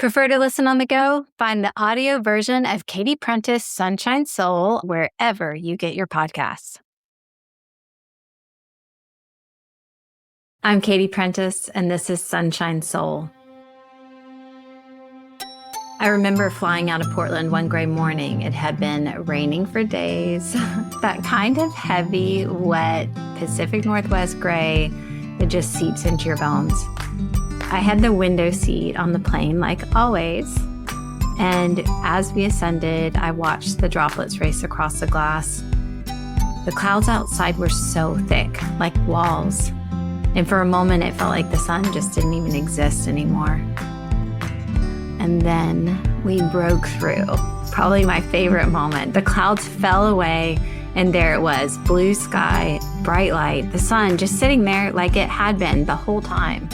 Prefer to listen on the go? Find the audio version of Katie Prentiss' Sunshine Soul wherever you get your podcasts. I'm Katie Prentiss, and this is Sunshine Soul. I remember flying out of Portland one gray morning. It had been raining for days. That kind of heavy, wet Pacific Northwest gray that just seeps into your bones. I had the window seat on the plane like always, and as we ascended, I watched the droplets race across the glass. The clouds outside were so thick, like walls, and for a moment it felt like the sun just didn't even exist anymore. And then we broke through, probably my favorite moment. The clouds fell away, and there it was, blue sky, bright light, the sun just sitting there like it had been the whole time.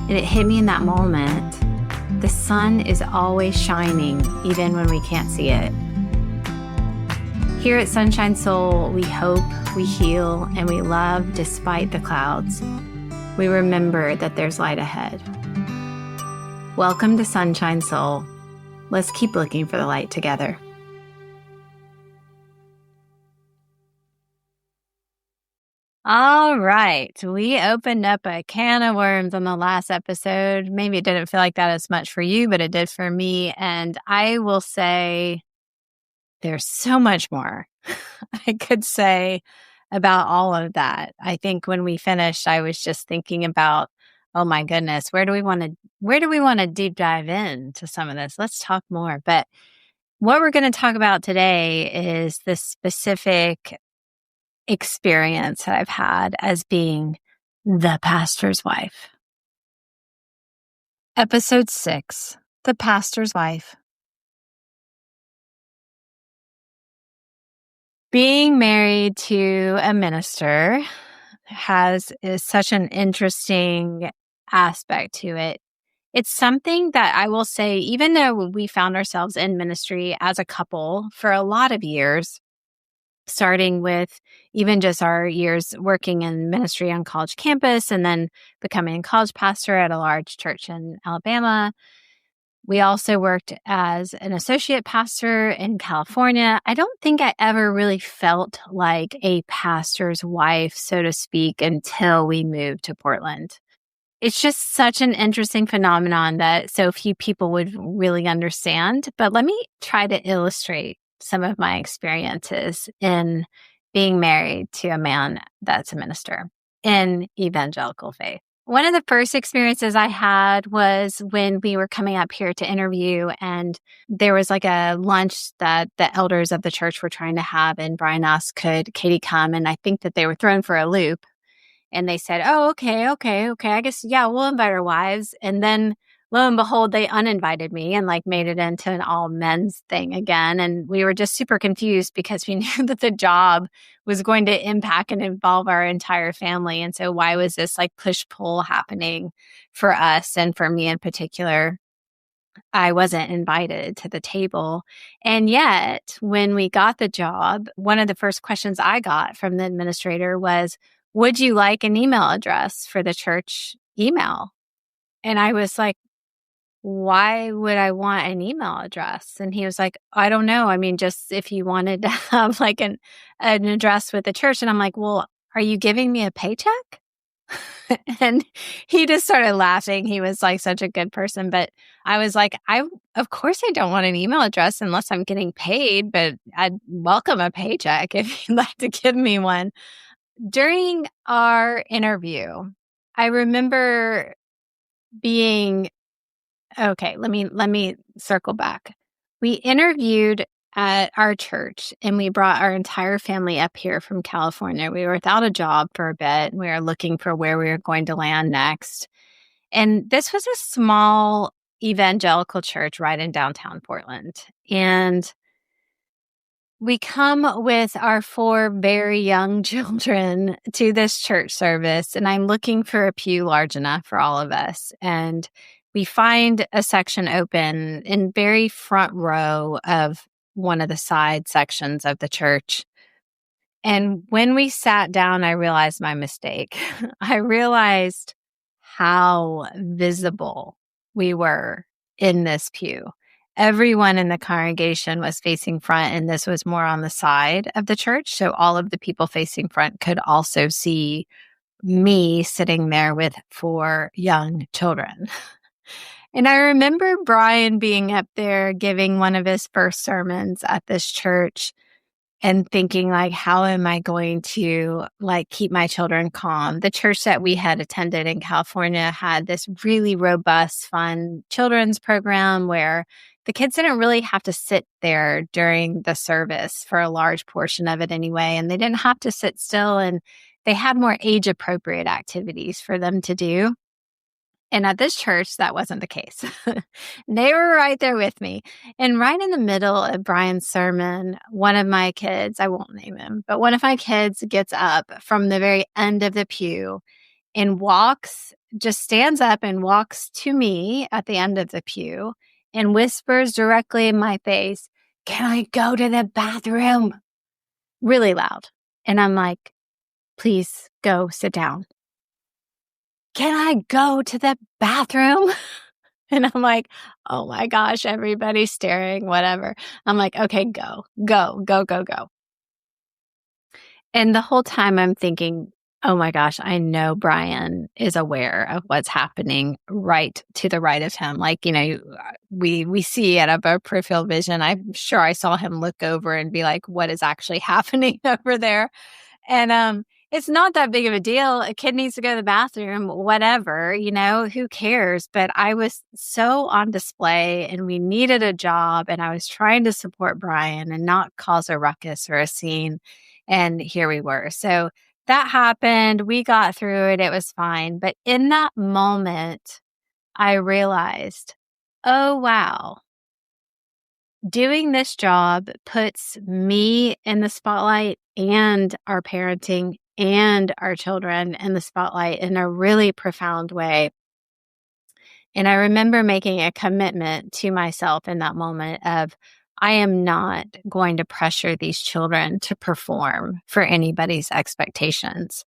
And it hit me in that moment. The sun is always shining, even when we can't see it. Here at Sunshine Soul, we hope, we heal, and we love despite the clouds. We remember that there's light ahead. Welcome to Sunshine Soul. Let's keep looking for the light together. All right. We opened up a can of worms on the last episode. Maybe it didn't feel like that as much for you, but it did for me. And I will say there's so much more I could say about all of that. I think when we finished, I was just thinking about, oh my goodness, where do we want to deep dive into some of this? Let's talk more. But what we're going to talk about today is the specific experience that I've had as being the pastor's wife. Episode 6, The Pastor's Wife. Being married to a minister is such an interesting aspect to it. It's something that I will say, even though we found ourselves in ministry as a couple for a lot of years, starting with even just our years working in ministry on college campus and then becoming a college pastor at a large church in Alabama. We also worked as an associate pastor in California. I don't think I ever really felt like a pastor's wife, so to speak, until we moved to Portland. It's just such an interesting phenomenon that so few people would really understand. But let me try to illustrate some of my experiences in being married to a man that's a minister in evangelical faith. One of the first experiences I had was when we were coming up here to interview, and there was like a lunch that the elders of the church were trying to have, and Brian asked, could Katie come? And I think that they were thrown for a loop, and they said, oh, okay. I guess, yeah, we'll invite our wives. And then lo and behold, they uninvited me and like made it into an all men's thing again. And we were just super confused because we knew that the job was going to impact and involve our entire family. And so why was this like push-pull happening for us and for me in particular? I wasn't invited to the table. And yet when we got the job, one of the first questions I got from the administrator was, would you like an email address for the church email? And I was like, why would I want an email address? And he was like, I don't know. I mean, just if you wanted to have like an address with the church. And I'm like, well, are you giving me a paycheck? And he just started laughing. He was like such a good person. But I was like, of course I don't want an email address unless I'm getting paid, but I'd welcome a paycheck if you'd like to give me one. During our interview, I remember being okay, let me circle back. We interviewed at our church and we brought our entire family up here from California. We were without a job for a bit. We were looking for where we were going to land next. And this was a small evangelical church right in downtown Portland. And we come with our 4 very young children to this church service, and I'm looking for a pew large enough for all of us. And we find a section open in very front row of one of the side sections of the church. And when we sat down, I realized my mistake. I realized how visible we were in this pew. Everyone in the congregation was facing front, and this was more on the side of the church. So all of the people facing front could also see me sitting there with 4 young children. And I remember Brian being up there giving one of his first sermons at this church and thinking, like, how am I going to, like, keep my children calm? The church that we had attended in California had this really robust, fun children's program where the kids didn't really have to sit there during the service for a large portion of it anyway. And they didn't have to sit still, and they had more age-appropriate activities for them to do. And at this church, that wasn't the case. They were right there with me. And right in the middle of Brian's sermon, one of my kids, I won't name him, but one of my kids gets up from the very end of the pew and just stands up and walks to me at the end of the pew and whispers directly in my face, "Can I go to the bathroom?" Really loud. And I'm like, "Please go sit down." "Can I go to the bathroom?" And I'm like, oh my gosh, everybody's staring, whatever. I'm like, okay, go. And the whole time I'm thinking, oh my gosh, I know Brian is aware of what's happening right to the right of him. Like, we see it of our peripheral vision. I'm sure I saw him look over and be like, what is actually happening over there? And it's not that big of a deal. A kid needs to go to the bathroom, whatever, who cares? But I was so on display, and we needed a job, and I was trying to support Brian and not cause a ruckus or a scene. And here we were. So that happened. We got through it. It was fine. But in that moment, I realized, oh, wow. Doing this job puts me in the spotlight and our parenting and our children in the spotlight in a really profound way. And I remember making a commitment to myself in that moment of, I am not going to pressure these children to perform for anybody's expectations.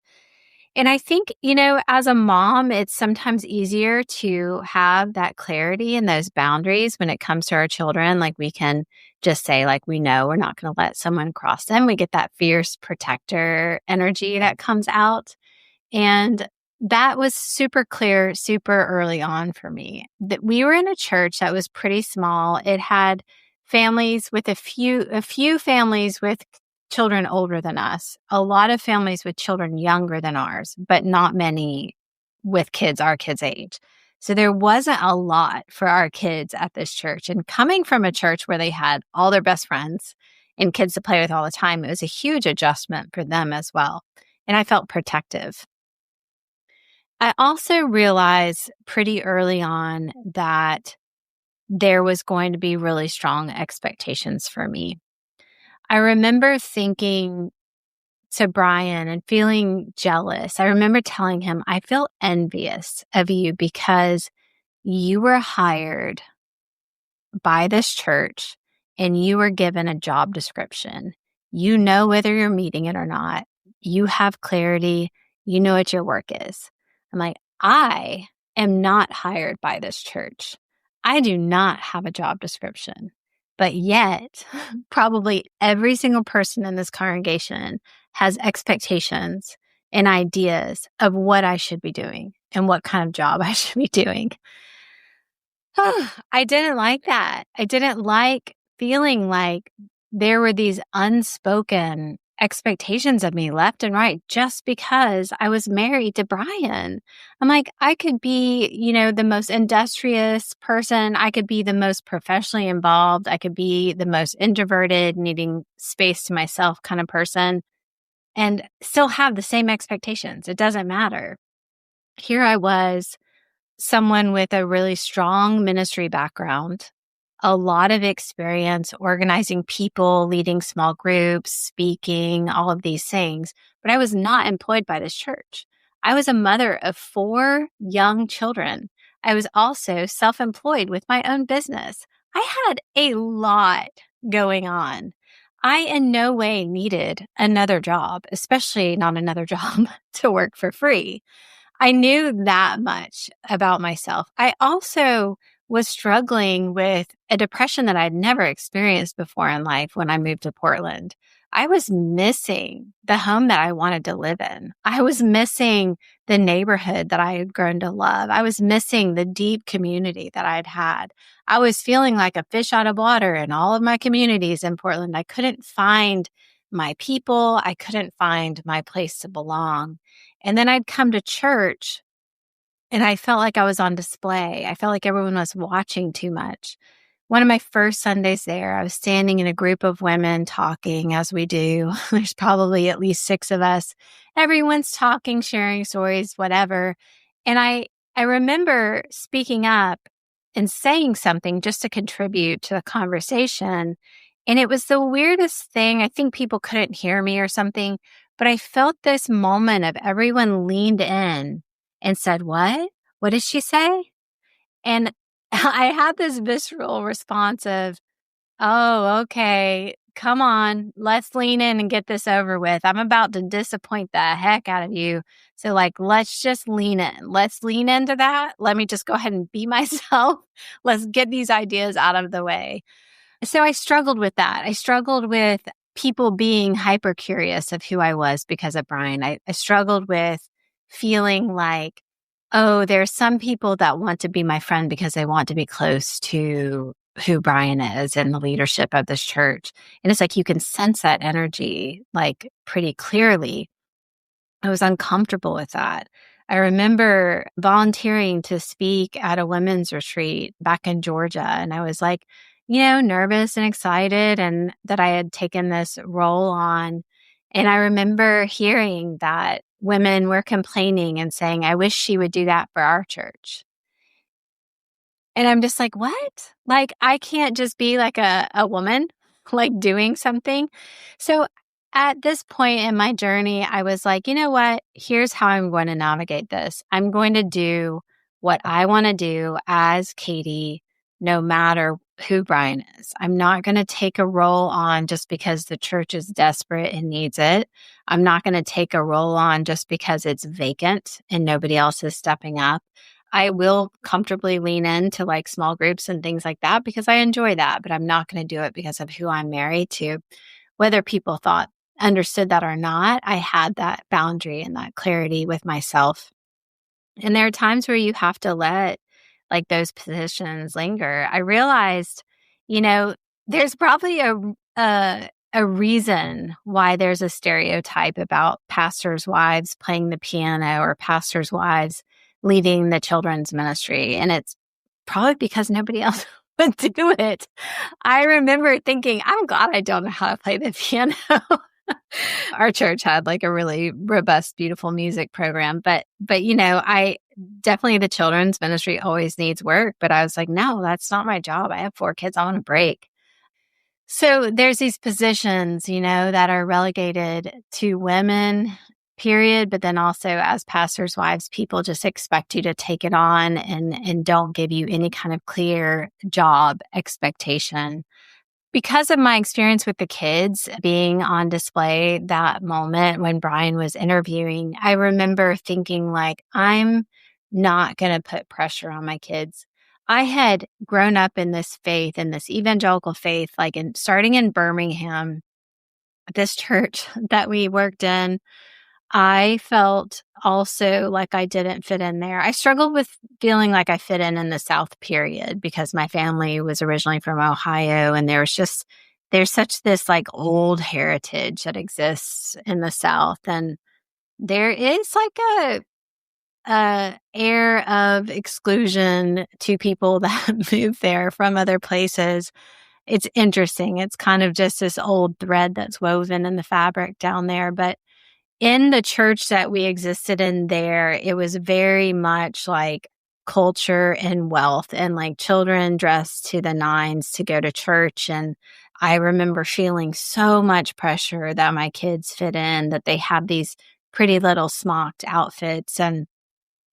And I think, as a mom, it's sometimes easier to have that clarity and those boundaries when it comes to our children. Like, we can just say, like, we know we're not going to let someone cross them. We get that fierce protector energy that comes out. And that was super clear, super early on for me. That we were in a church that was pretty small. It had families with a few families with children older than us, a lot of families with children younger than ours, but not many with our kids' age. So there wasn't a lot for our kids at this church. And coming from a church where they had all their best friends and kids to play with all the time, it was a huge adjustment for them as well. And I felt protective. I also realized pretty early on that there was going to be really strong expectations for me. I remember thinking to Brian and feeling jealous. I remember telling him, I feel envious of you because you were hired by this church and you were given a job description. You know whether you're meeting it or not. You have clarity. You know what your work is. I'm like, I am not hired by this church. I do not have a job description. But yet, probably every single person in this congregation has expectations and ideas of what I should be doing and what kind of job I should be doing. I didn't like that. I didn't like feeling like there were these unspoken expectations of me left and right just because I was married to Brian. I'm like, I could be, the most industrious person. I could be the most professionally involved. I could be the most introverted, needing space to myself kind of person, and still have the same expectations. It doesn't matter. Here I was, someone with a really strong ministry background, a lot of experience organizing people, leading small groups, speaking, all of these things. But I was not employed by this church. I was a mother of 4 young children. I was also self-employed with my own business. I had a lot going on. I in no way needed another job, especially not another job to work for free. I knew that much about myself. I also was struggling with a depression that I'd never experienced before in life when I moved to Portland. I was missing the home that I wanted to live in. I was missing the neighborhood that I had grown to love. I was missing the deep community that I'd had. I was feeling like a fish out of water in all of my communities in Portland. I couldn't find my people. I couldn't find my place to belong. And then I'd come to church and I felt like I was on display. I felt like everyone was watching too much. One of my first Sundays there, I was standing in a group of women talking, as we do. There's probably at least 6 of us. Everyone's talking, sharing stories, whatever. And I remember speaking up and saying something just to contribute to the conversation. And it was the weirdest thing. I think people couldn't hear me or something, but I felt this moment of everyone leaned in and said, "What? What did she say?" And I had this visceral response of, "Oh, okay. Come on. Let's lean in and get this over with. I'm about to disappoint the heck out of you. So, like, let's just lean in. Let's lean into that. Let me just go ahead and be myself. Let's get these ideas out of the way." So I struggled with that. I struggled with people being hyper curious of who I was because of Brian. I struggled with feeling like, oh, there's some people that want to be my friend because they want to be close to who Brian is and the leadership of this church. And it's like you can sense that energy like pretty clearly. I was uncomfortable with that. I remember volunteering to speak at a women's retreat back in Georgia. And I was like, nervous and excited and that I had taken this role on. And I remember hearing that women were complaining and saying, "I wish she would do that for our church." And I'm just like, what? Like, I can't just be like a woman, like doing something. So at this point in my journey, I was like, you know what? Here's how I'm going to navigate this. I'm going to do what I want to do as Katie, no matter who Brian is. I'm not going to take a role on just because the church is desperate and needs it. I'm not going to take a role on just because it's vacant and nobody else is stepping up. I will comfortably lean into like small groups and things like that because I enjoy that, but I'm not going to do it because of who I'm married to. Whether people understood that or not, I had that boundary and that clarity with myself. And there are times where you have to let like those positions linger. I realized, there's probably a reason why there's a stereotype about pastors' wives playing the piano or pastors' wives leading the children's ministry. And it's probably because nobody else would do it. I remember thinking, I'm glad I don't know how to play the piano. Our church had like a really robust, beautiful music program. But I definitely, the children's ministry always needs work. But I was like, no, that's not my job. I have 4 kids. I want a break. So there's these positions, that are relegated to women, period. But then also as pastors' wives, people just expect you to take it on and don't give you any kind of clear job expectation. Because of my experience with the kids being on display that moment when Brian was interviewing, I remember thinking like, I'm not going to put pressure on my kids. I had grown up in this faith, in this evangelical faith, like starting in Birmingham, this church that we worked in. I felt also like I didn't fit in there. I struggled with feeling like I fit in the South, period, because my family was originally from Ohio, and there's such this like old heritage that exists in the South, and there is like a air of exclusion to people that move there from other places. It's interesting. It's kind of just this old thread that's woven in the fabric down there, but in the church that we existed in there, it was very much like culture and wealth and like children dressed to the nines to go to church. And I remember feeling so much pressure that my kids fit in, that they had these pretty little smocked outfits. And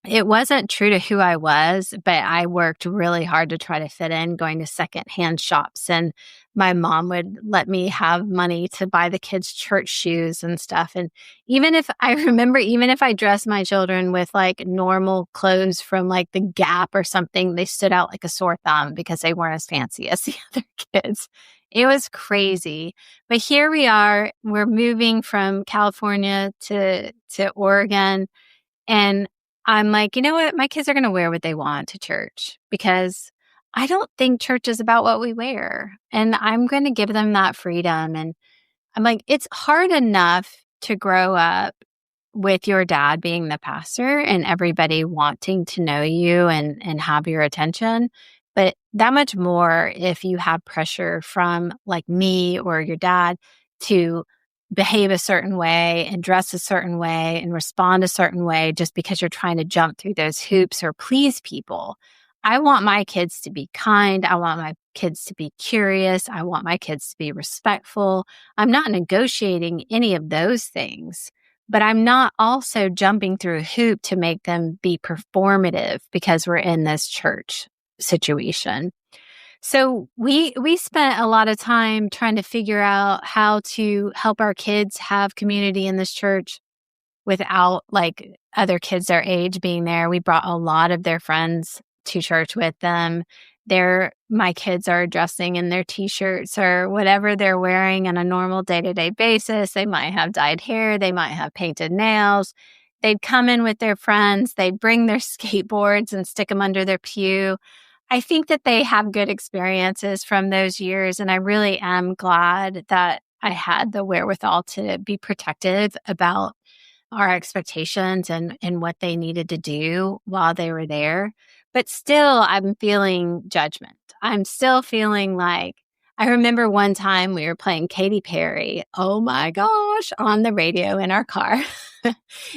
it wasn't true to who I was, but I worked really hard to try to fit in, going to secondhand shops. And my mom would let me have money to buy the kids' church shoes and stuff. And even if I remember, even if I dressed my children with like normal clothes from like the Gap or something, they stood out like a sore thumb because they weren't as fancy as the other kids. It was crazy. But here we are, we're moving from California to Oregon. And I'm like, you know what? My kids are going to wear what they want to church because I don't think church is about what we wear. And I'm going to give them that freedom. And I'm like, it's hard enough to grow up with your dad being the pastor and everybody wanting to know you and have your attention. But that much more if you have pressure from like me or your dad to behave a certain way and dress a certain way and respond a certain way just because you're trying to jump through those hoops or please people. I want my kids to be kind. I want my kids to be curious. I want my kids to be respectful. I'm not negotiating any of those things, but I'm not also jumping through a hoop to make them be performative because we're in this church situation. So we spent a lot of time trying to figure out how to help our kids have community in this church without like other kids their age being there. We brought a lot of their friends to church with them. My kids are dressing in their t-shirts or whatever they're wearing on a normal day-to-day basis. They might have dyed hair. They might have painted nails. They'd come in with their friends. They'd bring their skateboards and stick them under their pew. I think that they have good experiences from those years. And I really am glad that I had the wherewithal to be protective about our expectations and what they needed to do while they were there. But still, I'm feeling judgment. I'm still feeling like, I remember one time we were playing Katy Perry, oh my gosh, on the radio in our car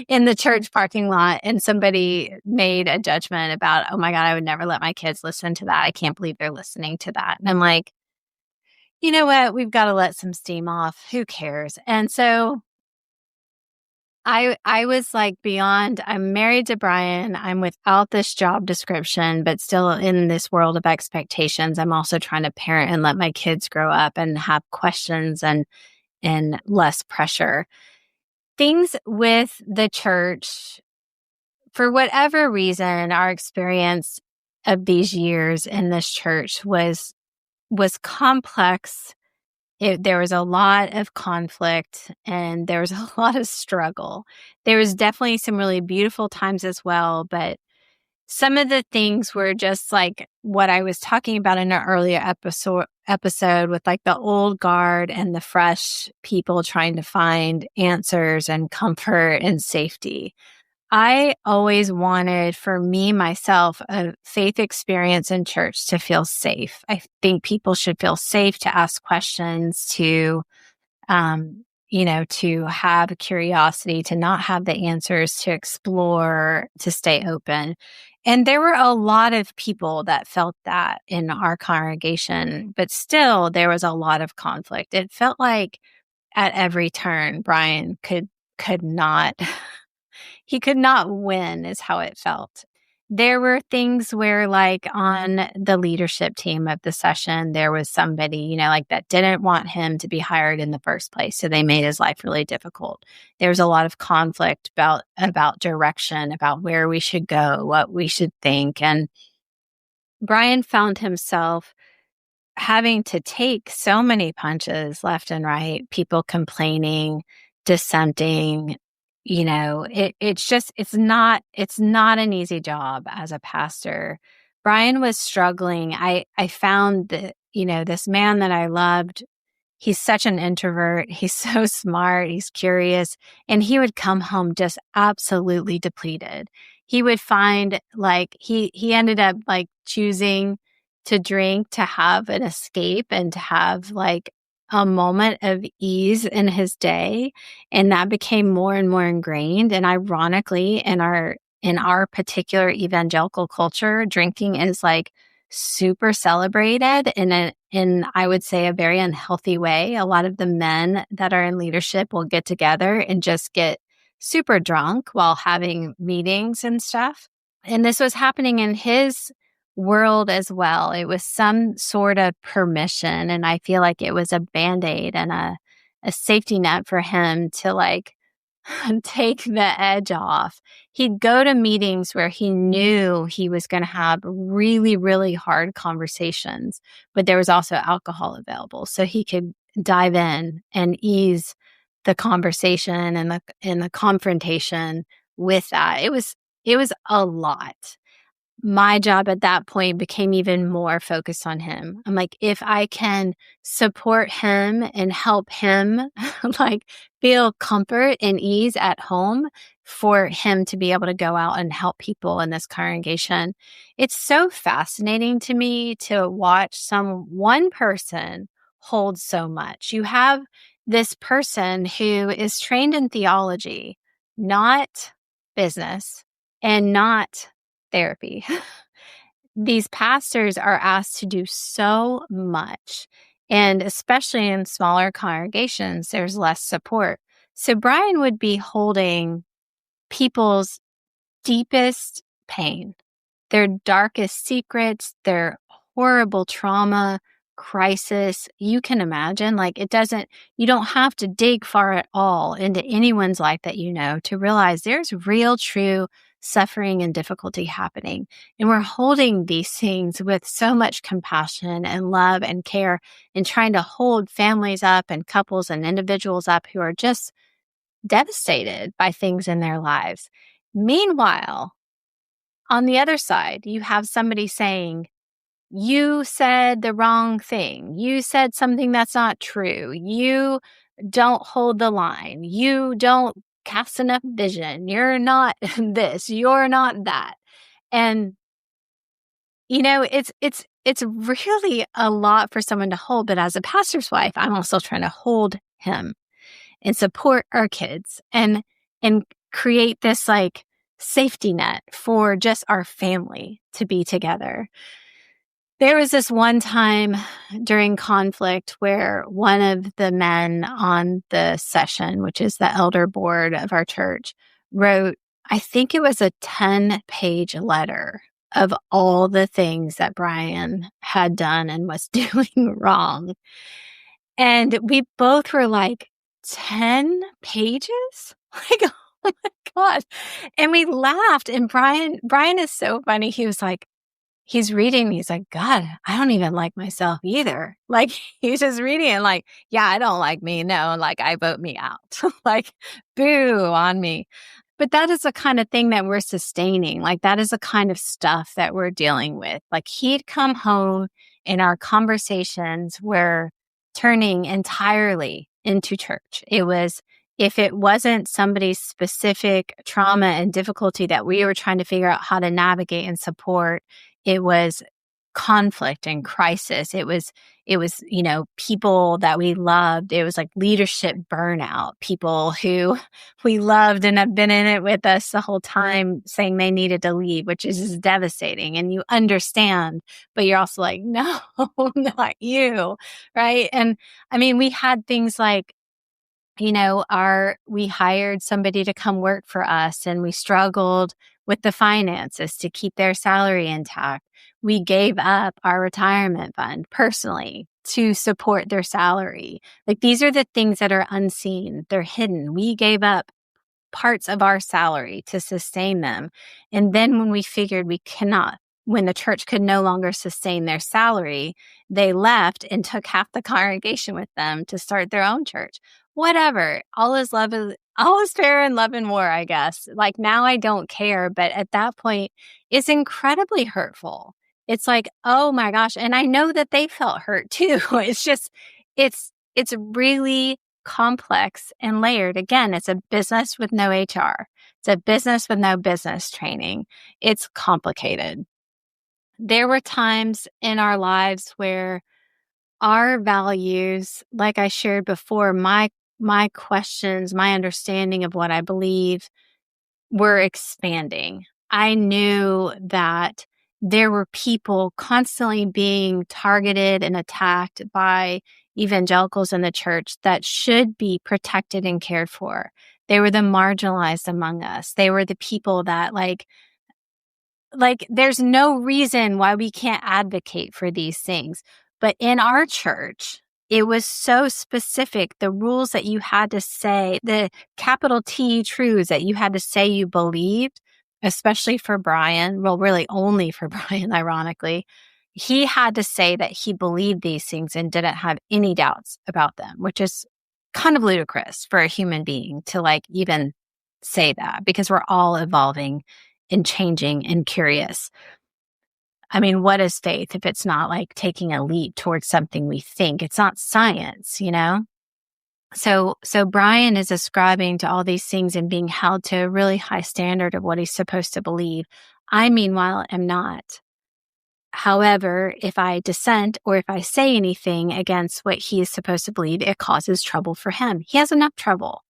in the church parking lot. And somebody made a judgment about, oh my God, I would never let my kids listen to that. I can't believe they're listening to that. And I'm like, you know what? We've got to let some steam off. Who cares? And so I was like beyond, I'm married to Brian. I'm without this job description, but still in this world of expectations. I'm also trying to parent and let my kids grow up and have questions and less pressure. Things with the church, for whatever reason, our experience of these years in this church was complex. There was a lot of conflict and there was a lot of struggle. There was definitely some really beautiful times as well, but some of the things were just like what I was talking about in an earlier episode with like the old guard and the fresh people trying to find answers and comfort and safety. I always wanted for me, myself, a faith experience in church to feel safe. I think people should feel safe to ask questions, to have curiosity, to not have the answers, to explore, to stay open. And there were a lot of people that felt that in our congregation, but still there was a lot of conflict. It felt like at every turn, Brian could not he could not win is how it felt. There were things where like on the leadership team of the session, there was somebody, like that didn't want him to be hired in the first place. So they made his life really difficult. There was a lot of conflict about direction, about where we should go, what we should think. And Brian found himself having to take so many punches left and right, people complaining, dissenting. It's not an easy job as a pastor. Brian was struggling. I found that, this man that I loved, he's such an introvert. He's so smart. He's curious. And he would come home just absolutely depleted. He would find like, he ended up like choosing to drink to have an escape and to have like a moment of ease in his day. And that became more and more ingrained. And ironically, in our particular evangelical culture, drinking is like super celebrated in I would say a very unhealthy way. A lot of the men that are in leadership will get together and just get super drunk while having meetings and stuff. And this was happening in his world as well. It was some sort of permission. And I feel like it was a Band-Aid and a safety net for him to like take the edge off. He'd go to meetings where he knew he was going to have really, really hard conversations, but there was also alcohol available. So he could dive in and ease the conversation and the confrontation with that. It was a lot. My job at that point became even more focused on him. I'm like, if I can support him and help him like feel comfort and ease at home for him to be able to go out and help people in this congregation. It's so fascinating to me to watch one person hold so much. You have this person who is trained in theology, not business, and not therapy. These pastors are asked to do so much. And especially in smaller congregations, there's less support. So Brian would be holding people's deepest pain, their darkest secrets, their horrible trauma, crisis. You can imagine, like you don't have to dig far at all into anyone's life that you know to realize there's real, true suffering and difficulty happening. And we're holding these things with so much compassion and love and care and trying to hold families up and couples and individuals up who are just devastated by things in their lives. Meanwhile, on the other side, you have somebody saying, you said the wrong thing. You said something that's not true. You don't hold the line. You don't cast enough vision. You're not this. You're not that. And, it's really a lot for someone to hold. But as a pastor's wife, I'm also trying to hold him and support our kids and create this like safety net for just our family to be together. There was this one time during conflict where one of the men on the session, which is the elder board of our church, wrote, I think it was a 10-page letter of all the things that Brian had done and was doing wrong. And we both were like, 10 pages? Like, oh my God. And we laughed. And Brian is so funny. He was like, he's reading. He's like, God, I don't even like myself either. Like, he's just reading and like, yeah, I don't like me. No, like I vote me out. Like, boo on me. But that is the kind of thing that we're sustaining. Like, that is the kind of stuff that we're dealing with. Like, he'd come home and our conversations were turning entirely into church. If it wasn't somebody's specific trauma and difficulty that we were trying to figure out how to navigate and support, it was conflict and crisis. It was, people that we loved. It was like leadership burnout, people who we loved and have been in it with us the whole time saying they needed to leave, which is just devastating. And you understand, but you're also like, no, not you. Right. And I mean, we had things like, we hired somebody to come work for us and we struggled with the finances to keep their salary intact. We gave up our retirement fund personally to support their salary. Like, these are the things that are unseen. They're hidden. We gave up parts of our salary to sustain them. And then when we figured when the church could no longer sustain their salary, they left and took half the congregation with them to start their own church. Whatever. All is fair in love and war, I guess. Like, now I don't care. But at that point, it's incredibly hurtful. It's like, oh my gosh. And I know that they felt hurt too. It's just, it's really complex and layered. Again, it's a business with no HR. It's a business with no business training. It's complicated. There were times in our lives where our values, like I shared before, my questions, my understanding of what I believe were expanding. I knew that there were people constantly being targeted and attacked by evangelicals in the church that should be protected and cared for. They were the marginalized among us. They were the people that like, there's no reason why we can't advocate for these things. But in our church, it was so specific. The rules that you had to say, the capital T truths that you had to say you believed, especially for Brian, well, really only for Brian, ironically, he had to say that he believed these things and didn't have any doubts about them, which is kind of ludicrous for a human being to like even say that, because we're all evolving and changing and curious. I mean, what is faith if it's not like taking a leap towards something we think? It's not science, you know? So Brian is ascribing to all these things and being held to a really high standard of what he's supposed to believe. I, meanwhile, am not. However, if I dissent or if I say anything against what he is supposed to believe, it causes trouble for him. He has enough trouble.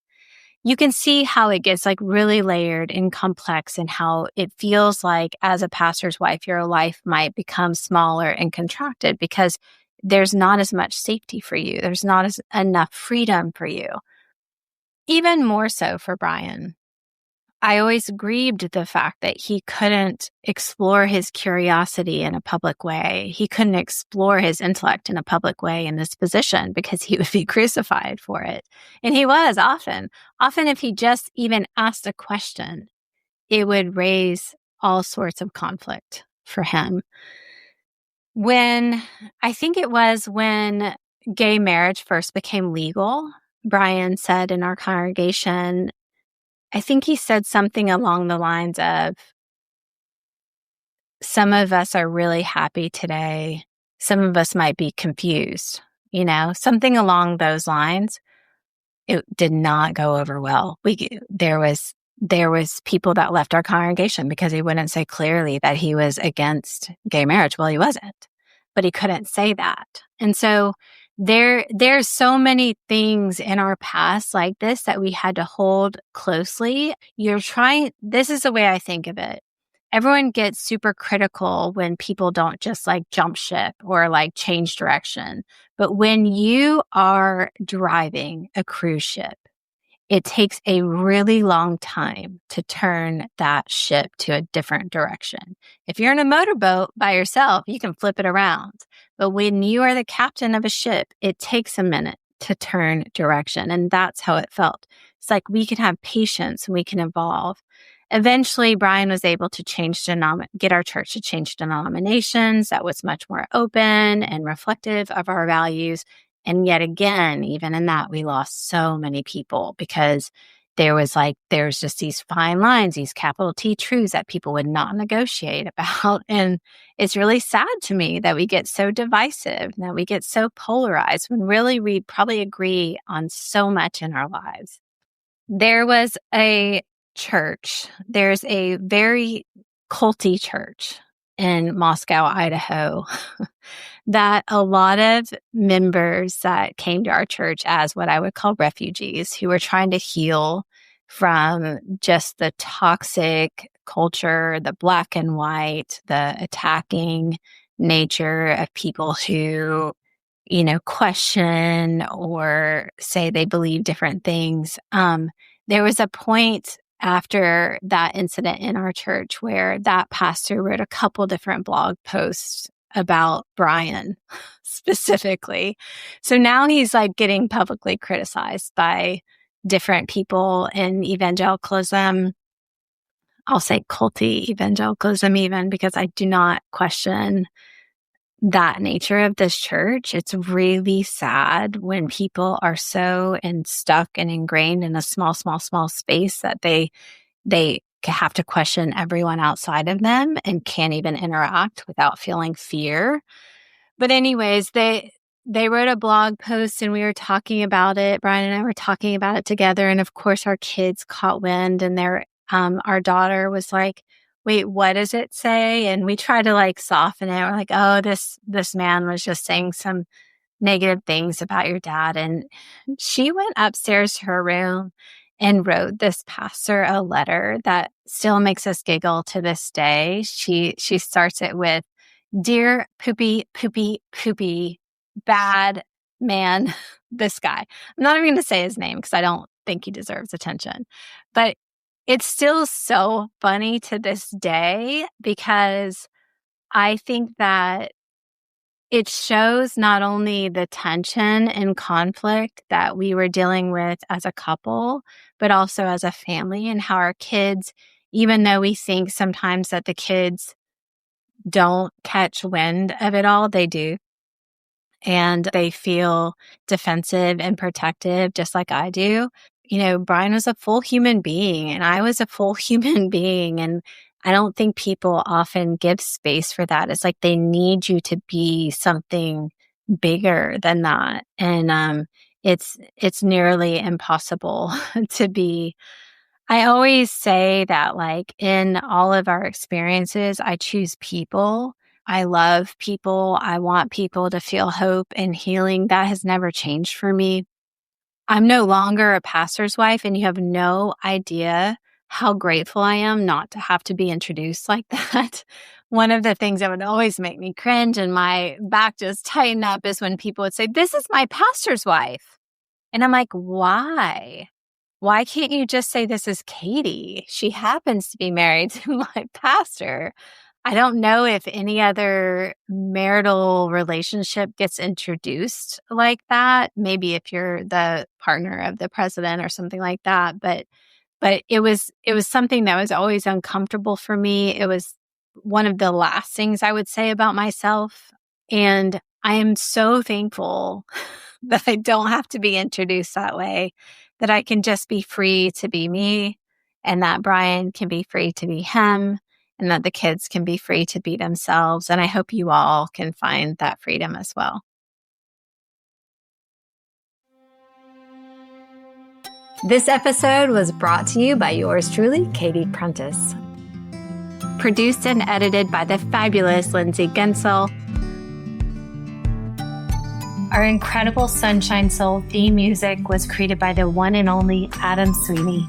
You can see how it gets like really layered and complex, and how it feels like as a pastor's wife, your life might become smaller and contracted because there's not as much safety for you. There's not enough freedom for you. Even more so for Brian. I always grieved the fact that he couldn't explore his curiosity in a public way. He couldn't explore his intellect in a public way in this position because he would be crucified for it. And he was often. Often if he just even asked a question, it would raise all sorts of conflict for him. I think it was when gay marriage first became legal, Brian said in our congregation, I think he said something along the lines of, some of us are really happy today. Some of us might be confused, something along those lines. It did not go over well. There was people that left our congregation because he wouldn't say clearly that he was against gay marriage. Well, he wasn't, but he couldn't say that. And so there's so many things in our past like this that we had to hold closely. This is the way I think of it. Everyone gets super critical when people don't just like jump ship or like change direction. But when you are driving a cruise ship, it takes a really long time to turn that ship to a different direction. If you're in a motorboat by yourself, you can flip it around. But when you are the captain of a ship, it takes a minute to turn direction. And that's how it felt. It's like we can have patience and we can evolve. Eventually, Brian was able to get our church to change denominations. That was much more open and reflective of our values. And yet again, even in that, we lost so many people because there's just these fine lines, these capital T truths that people would not negotiate about. And it's really sad to me that we get so divisive, that we get so polarized when really we probably agree on so much in our lives. There was a church. There's a very culty church in Moscow, Idaho, that a lot of members that came to our church as what I would call refugees who were trying to heal from just the toxic culture, the black and white, the attacking nature of people who, question or say they believe different things. There was a point after that incident in our church where that pastor wrote a couple different blog posts about Brian specifically. So now he's like getting publicly criticized by different people in evangelicalism. I'll say culty evangelicalism even, because I do not question that nature of this church. It's really sad when people are so stuck and ingrained in a small space that they have to question everyone outside of them and can't even interact without feeling fear. But anyways, they wrote a blog post and we were talking about it. Brian and I were talking about it together. And of course our kids caught wind, and our daughter was like, wait, what does it say? And we tried to like soften it. We're like, oh, this man was just saying some negative things about your dad. And she went upstairs to her room and wrote this pastor a letter that still makes us giggle to this day. She starts it with, "Dear poopy, poopy, poopy, bad man, this guy." I'm not even going to say his name because I don't think he deserves attention. But it's still so funny to this day because I think that it shows not only the tension and conflict that we were dealing with as a couple, but also as a family, and how our kids, even though we think sometimes that the kids don't catch wind of it all, they do. And they feel defensive and protective, just like I do. You know, Brian was a full human being and I was a full human being. And I don't think people often give space for that. It's like they need you to be something bigger than that. And it's nearly impossible to be. I always say that, like, in all of our experiences, I choose people. I love people. I want people to feel hope and healing. That has never changed for me. I'm no longer a pastor's wife, and you have no idea how grateful I am not to have to be introduced like that. One of the things that would always make me cringe and my back just tighten up is when people would say, "This is my pastor's wife." And I'm like, why? Why can't you just say, "This is Katie. She happens to be married to my pastor." I don't know if any other marital relationship gets introduced like that. Maybe if you're the partner of the president or something like that. But it was something that was always uncomfortable for me. It was one of the last things I would say about myself. And I am so thankful that I don't have to be introduced that way, that I can just be free to be me, and that Brian can be free to be him, and that the kids can be free to be themselves. And I hope you all can find that freedom as well. This episode was brought to you by yours truly, Katie Prentiss. Produced and edited by the fabulous Lindsay Guentzel. Our incredible Sunshine Soul theme music was created by the one and only Adam Sweeney.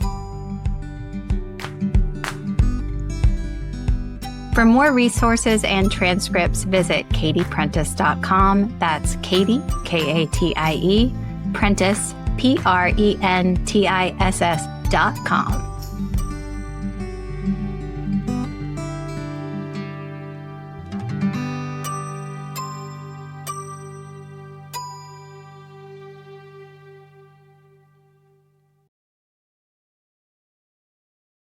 For more resources and transcripts, visit katieprentiss.com. That's Katie, Katie, Prentiss, Prentiss.com.